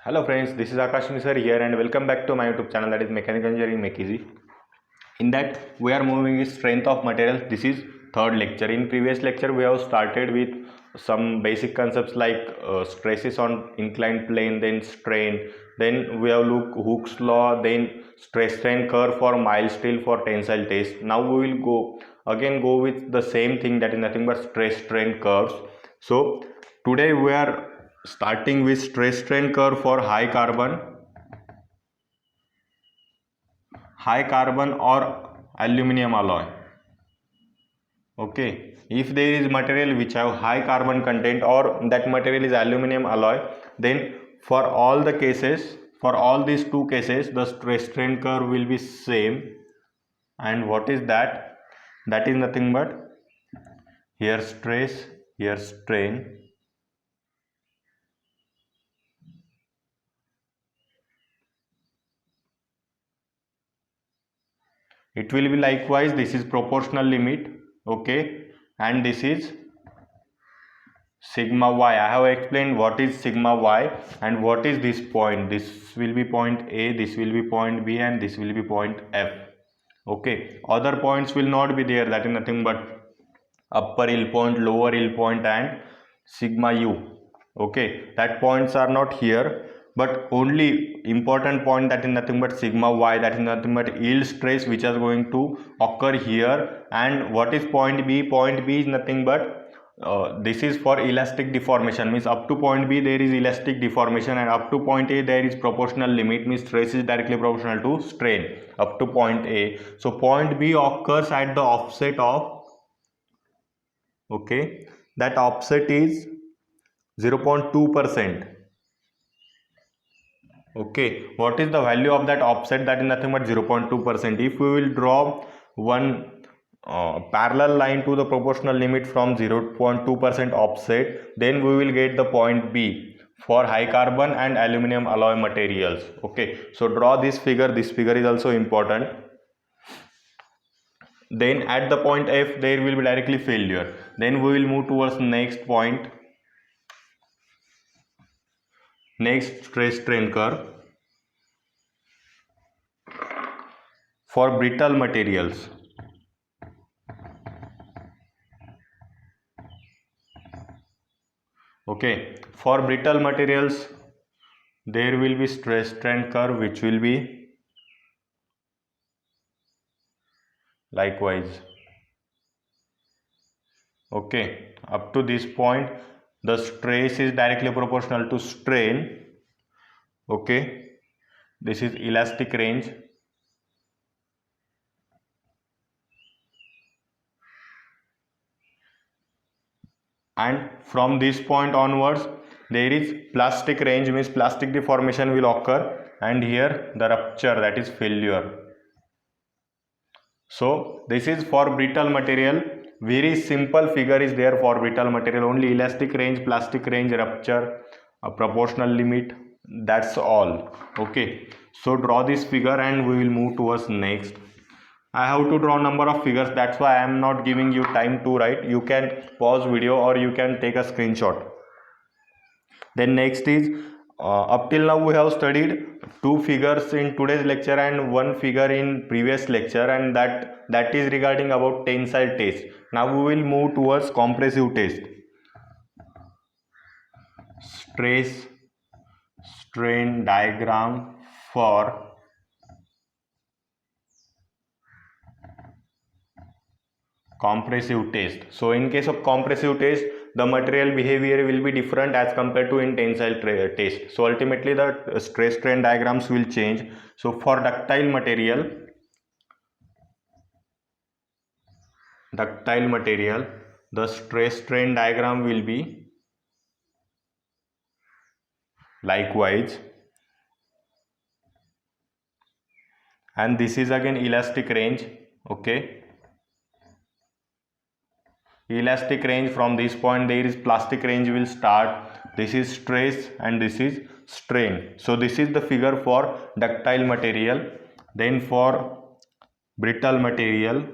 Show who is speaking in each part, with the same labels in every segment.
Speaker 1: Hello friends, this is Akash Nisar here and welcome back to my YouTube channel, that is Mechanical Engineering Make Easy. In that we are moving with strength of materials. This is third lecture. In previous lecture we have started with some basic concepts like stresses on inclined plane, then strain, then we have looked Hooke's law, then stress strain curve for mild steel for tensile test. Now we will go with the same thing, that is nothing but stress strain curves. So today we are starting with stress strain curve for high carbon or aluminum alloy. Okay, if there is material which have high carbon content or that material is aluminum alloy, then for all these two cases the stress strain curve will be same. And what is that? That is nothing but here stress, here strain. It will be likewise, this is proportional limit, okay, and this is sigma y. I have explained what is sigma y and what is this point. This will be point A, this will be point B, and this will be point F. Okay, other points will not be there, that is nothing but upper yield point, lower yield point, and sigma u. Okay, that points are not here, but only important point, that is nothing but sigma y, that is nothing but yield stress which is going to occur here. And what is point B? Point B is nothing but this is for elastic deformation, means up to point B there is elastic deformation, and up to point A there is proportional limit, means stress is directly proportional to strain up to point A. So point B occurs at the offset of, okay, that offset is 0.2%. okay, what is the value of that offset? That is nothing but 0.2%. if we will draw one parallel line to the proportional limit from 0.2% offset, then we will get the point B for high carbon and aluminum alloy materials. Okay, so draw this figure. This figure is also important. Then at the point F there will be directly failure. Then we will move towards next point, next stress strain curve for brittle materials. Okay, for brittle materials there will be stress strain curve which will be likewise. Okay, up to this point the stress is directly proportional to strain. Okay, this is elastic range. And from this point onwards there is plastic range, means plastic deformation will occur, and here the rupture, that is failure. So this is for brittle material. Very simple figure is there for brittle material, only elastic range, plastic range, rupture, a proportional limit, that's all. Okay, so draw this figure and we will move towards next. I have to draw number of figures, that's why I am not giving you time to write. You can pause video or you can take a screenshot. Then next is up till now we have studied two figures in today's lecture and one figure in previous lecture, and that is regarding about tensile test. Now we will move towards compressive test. Stress strain diagram for compressive test. So in case of compressive test the material behavior will be different as compared to in tensile test. So ultimately the stress strain diagrams will change. So for ductile material the stress strain diagram will be likewise, and this is again elastic range. Okay, elastic range, from this point there is plastic range will start. This is stress and this is strain. So this is the figure for ductile material. Then for brittle material,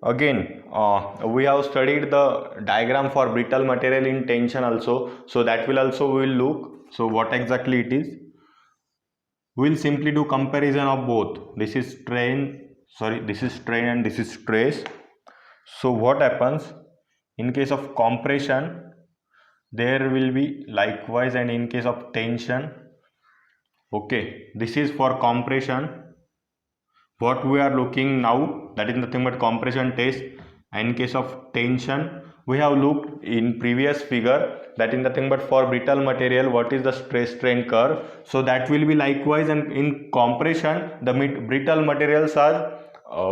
Speaker 1: again we have studied the diagram for brittle material in tension also, so that will also we will look. So what exactly it is, we will simply do comparison of both. This is this is strain and this is stress. So what happens in case of compression, there will be likewise, and in case of tension, okay, this is for compression. What we are looking now, that is nothing but compression test. And in case of tension, we have looked in previous figure, that is nothing but for brittle material what is the stress strain curve. So that will be likewise, and in compression the brittle materials are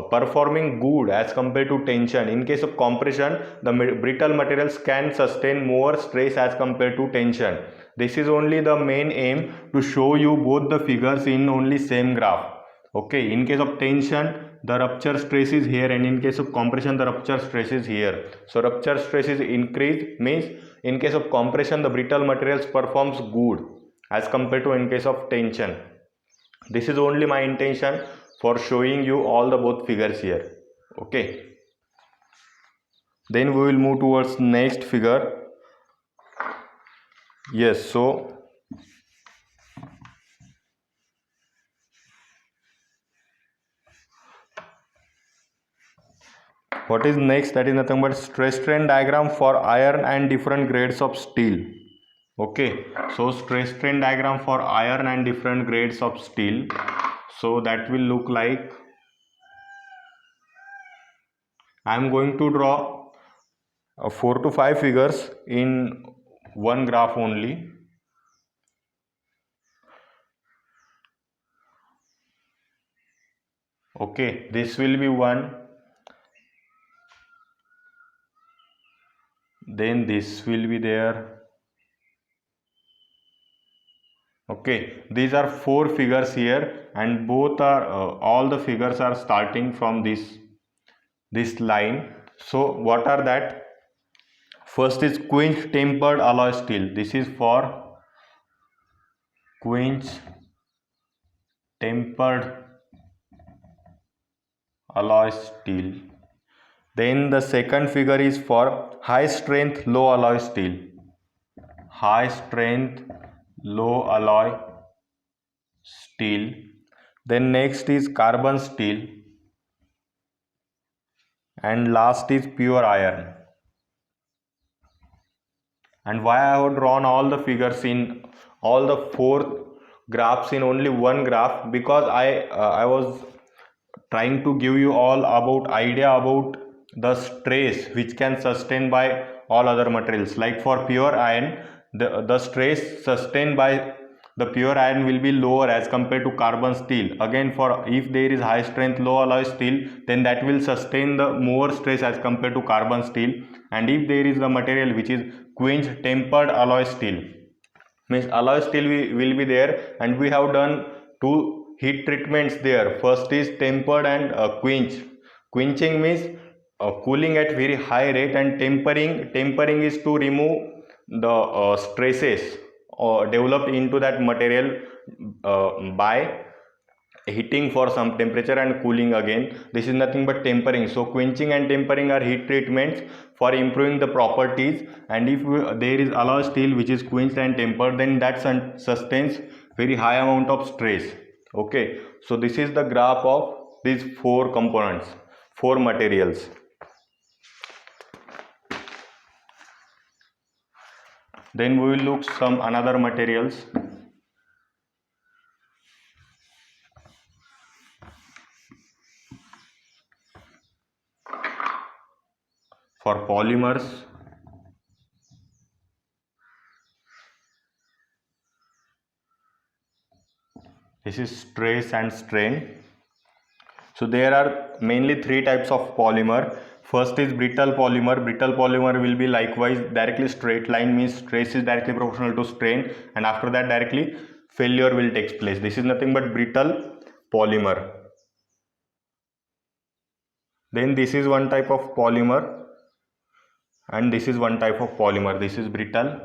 Speaker 1: performing good as compared to tension. In case of compression, the brittle materials can sustain more stress as compared to tension. This is only the main aim, to show you both the figures in only same graph. Okay, in case of tension the rupture stress is here, and in case of compression the rupture stress is here. So rupture stress is increased, means in case of compression the brittle materials performs good as compared to in case of tension. This is only my intention for showing you all the both figures here. Okay, then we will move towards next figure. Yes, so what is next, that is nothing but stress strain diagram for iron and different grades of steel. Okay, so stress strain diagram for iron and different grades of steel. So that will look like, I am going to draw 4 to 5 figures in one graph only. Okay, this will be one, then this will be there. Okay, these are 4 figures here, and both are all the figures are starting from this line. So what are that? First is quench tempered alloy steel. This is for quench tempered alloy steel. Then the second figure is for high strength low alloy steel. High strength low alloy steel. Then next is carbon steel, and last is pure iron. And why I have drawn all the figures in all the 4 graphs in only one graph, because I was trying to give you all about idea about the stress which can sustain by all other materials. Like for pure iron, the stress sustained by the pure iron will be lower as compared to carbon steel. Again, for if there is high strength low alloy steel, then that will sustain the more stress as compared to carbon steel. And if there is the material which is quench tempered alloy steel, means alloy steel will be there, and we have done 2 heat treatments there. First is tempered and quench. Quenching means cooling at very high rate, and tempering is to remove the stresses developed into that material by heating for some temperature and cooling again. This is nothing but tempering. So quenching and tempering are heat treatments for improving the properties. And if there is alloy steel which is quenched and tempered, then that sustains very high amount of stress. Okay, so this is the graph of these 4 components, 4 materials. Then we will look some another materials. For polymers, this is stress and strain. So there are mainly 3 types of polymer. First is brittle polymer. Brittle polymer will be likewise directly straight line, means stress is directly proportional to strain, and after that directly failure will take place. This is nothing but brittle polymer. Then this is one type of polymer, and this is one type of polymer. This is brittle.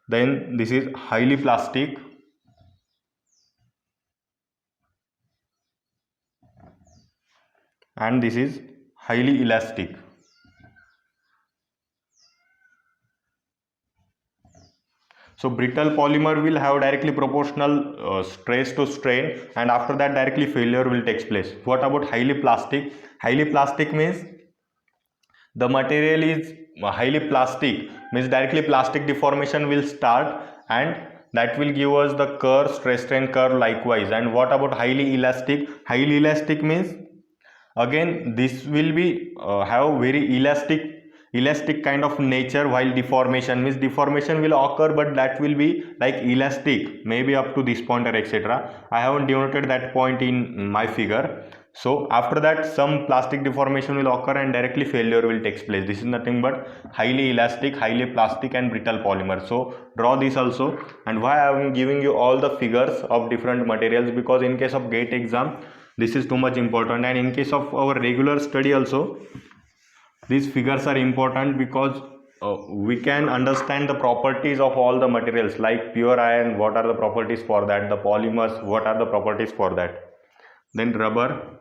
Speaker 1: Then this is highly plastic. and this is highly elastic. So brittle polymer will have directly proportional stress to strain, and after that directly failure will take place. What about highly plastic? Highly plastic means the material is highly plastic, means directly plastic deformation will start, and that will give us the curve, stress strain curve likewise. And what about highly elastic? Highly elastic means again this will be have very elastic kind of nature, while deformation means deformation will occur, but that will be like elastic, maybe up to this point or etc. I haven't denoted that point in my figure. So after that some plastic deformation will occur and directly failure will take place. This is nothing but highly elastic, highly plastic and brittle polymer. So draw this also. And why I am giving you all the figures of different materials, because in case of GATE exam this is too much important, and in case of our regular study also these figures are important, because we can understand the properties of all the materials, like pure iron, what are the properties for that, the polymers, what are the properties for that, then rubber.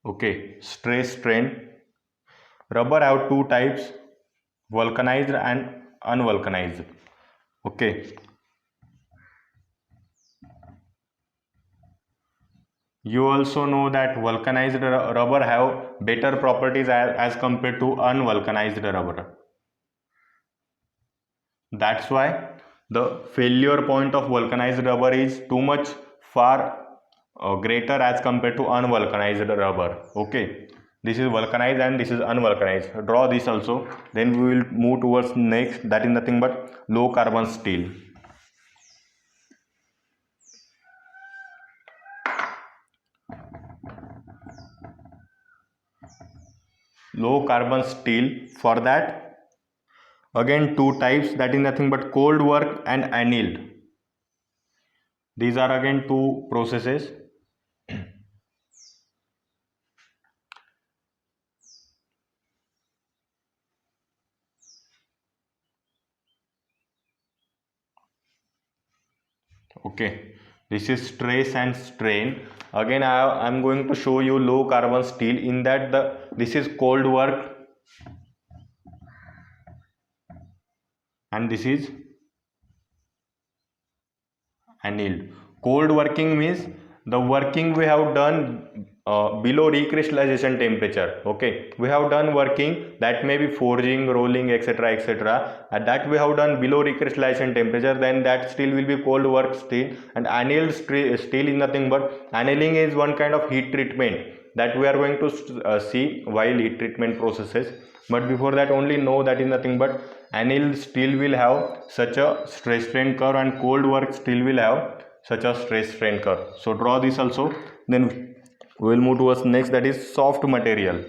Speaker 1: Okay, stress strain. Rubber have two types, vulcanized and unvulcanized. Okay, you also know that vulcanized rubber have better properties as compared to unvulcanized rubber. That's why the failure point of vulcanized rubber is too much far greater as compared to unvulcanized rubber. Okay, this is vulcanized and this is unvulcanized. Draw this also. Then we will move towards next, that is nothing but low carbon steel. Low carbon steel, for that again two types, that is nothing but cold work and annealed. These are again two processes. Okay, this is stress and strain. Again I am going to show you low carbon steel, in that this is cold work and this is annealed. Cold working means the working we have done below recrystallization temperature. Okay, we have done working that may be forging, rolling, etc etc, and that we have done below recrystallization temperature, then that steel will be cold work steel. And annealed steel is nothing but, annealing is one kind of heat treatment that we are going to see while heat treatment processes. But before that only know that is nothing but annealed steel will have such a stress strain curve, and cold work steel will have such a stress strain curve. So draw this also. Then we will move towards next, that is soft material.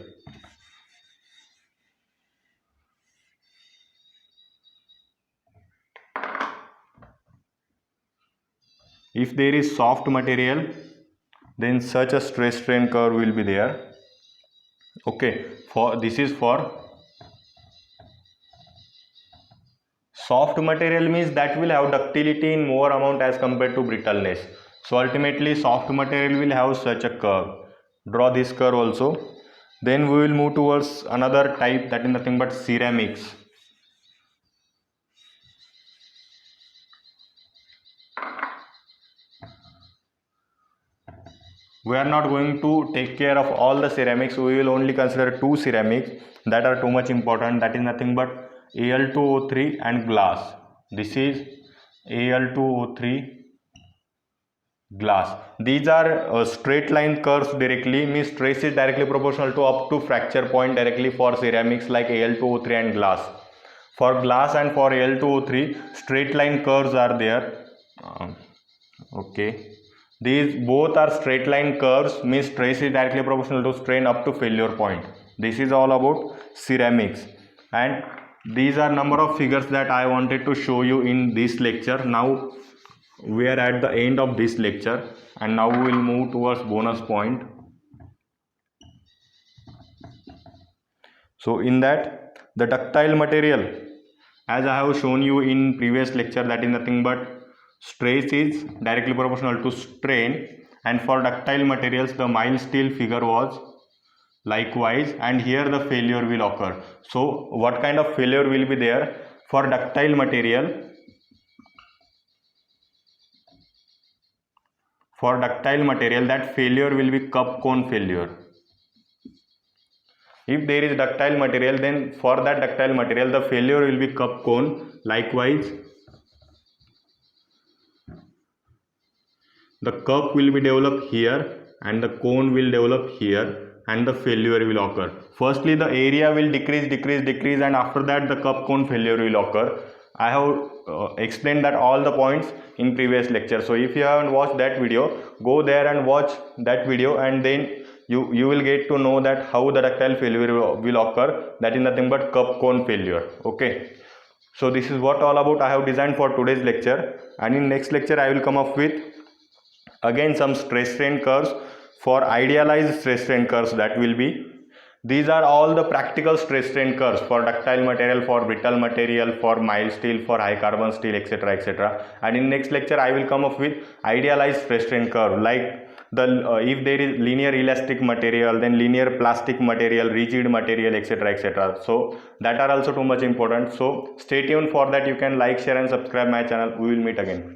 Speaker 1: If there is soft material, then such a stress strain curve will be there. Okay, for this is for soft material, means that will have ductility in more amount as compared to brittleness. So ultimately soft material will have such a curve. Draw this curve also. Then we will move towards another type, that is nothing but ceramics. We are not going to take care of all the ceramics, we will only consider two ceramics that are too much important, that is nothing but Al2O3 and glass. This is Al2O3 glass. These are straight line curves directly, means stress is directly proportional to up to fracture point directly for ceramics like Al2O3 and glass. For glass and for Al2O3 straight line curves are there. Okay, these both are straight line curves, means stress is directly proportional to strain up to failure point. This is all about ceramics, and these are number of figures that I wanted to show you in this lecture. Now we are at the end of this lecture, and now we will move towards bonus point. So in that, the ductile material, as I have shown you in previous lecture, that is nothing but stress is directly proportional to strain, and for ductile materials the mild steel figure was likewise, and here the failure will occur. So what kind of failure will be there for ductile material? For ductile material, that failure will be cup cone failure. If there is ductile material, then for that ductile material the failure will be cup cone. Likewise, the cup will be developed here and the cone will develop here, and the failure will occur. Firstly the area will decrease, and after that the cup cone failure will occur. I have explained that all the points in previous lecture. So if you haven't watched that video, go there and watch that video, and then you will get to know that how the ductile failure will occur. That is nothing but cup cone failure. Okay, so this is what all about I have designed for today's lecture, and in next lecture I will come up with again some stress strain curves for idealized stress strain curves. That will be, these are all the practical stress strain curves for ductile material, for brittle material, for mild steel, for high carbon steel, etc., etc. And in next lecture I will come up with idealized stress strain curve, like the if there is linear elastic material, then linear plastic material, rigid material, etc., etc. So that are also too much important. So stay tuned for that. You can like, share and subscribe my channel. We will meet again.